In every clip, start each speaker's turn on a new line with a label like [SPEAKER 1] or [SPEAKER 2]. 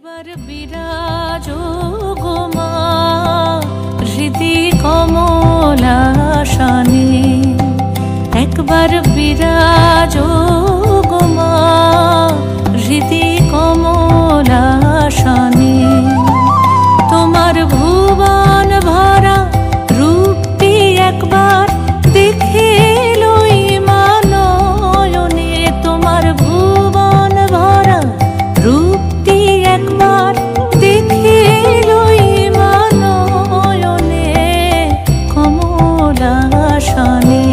[SPEAKER 1] একবার বিরাজো গো মা হৃদি কমলাসনে, একবার বিরাজো গো মা হৃদি কমলাসনে। তোমার ভুবন ভরা রূপটি একবার দেখে লই মা নয়নে, তোমার ভুবন ভরা রূপটি একবার দেখে লই মা নয়নে কমলাসনে।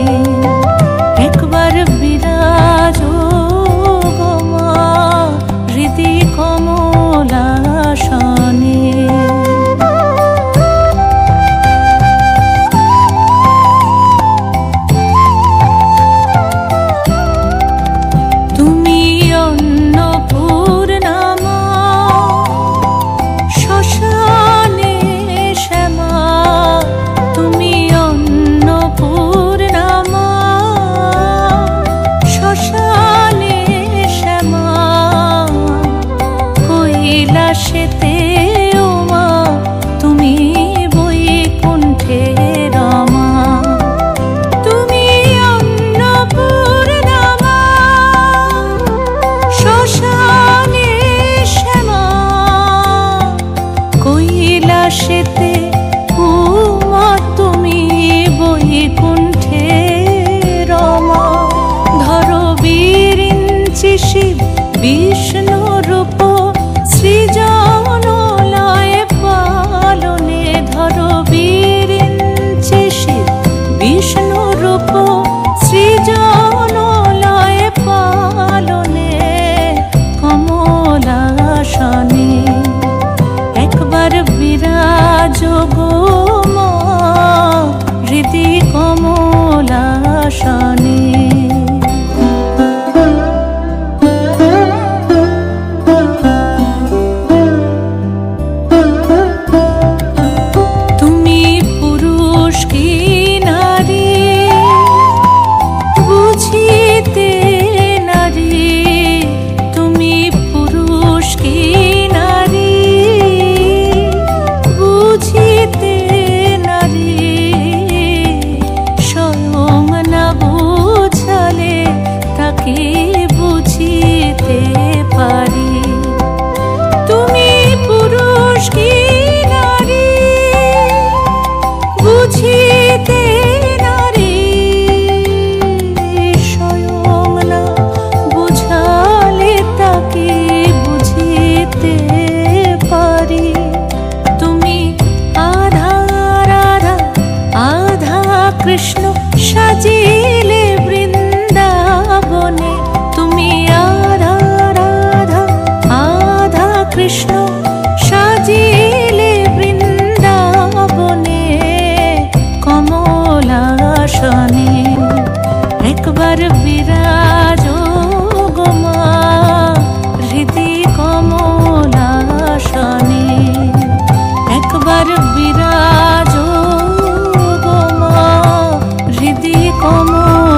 [SPEAKER 1] একবার বিরাজো গো মা হৃদি কমলাসনে। কৈলাসেতে ও মা তুমি বৈকুণ্ঠে রমা, তুমি অন্নপূর্ণা মা শ্মশানে শ্যামা। কৈলাসেতে ও মা তুমি বৈকুণ্ঠে রমা। ধরো বিরিঞ্চি শিব বিষ্ণু রূপ সৃজন লয় পালনে, ধরো বিরিঞ্চি শিব বিষ্ণু রূপ সৃজন লয় পালনে কমলাসনে। একবার বিরাজো গো মা হৃদি কমলাসনে। বুঝিতে পারি তুমি পুরুষ কি নারী, বুঝিতে নারী স্বয়ং না বুঝালে তাকে বুঝিতে পারি। তুমি আধা রাধা আধা কৃষ্ণ সাজিলে বৃন্দাবনে, তুমি আধা রাধা আধা কৃষ্ণ সাজিলে বৃন্দাবনে কমলাসনে। একবার বিরাজো গো মা হৃদি কমলাসনে। একবার বিরাজো গো মা হৃদি কমলাসনে।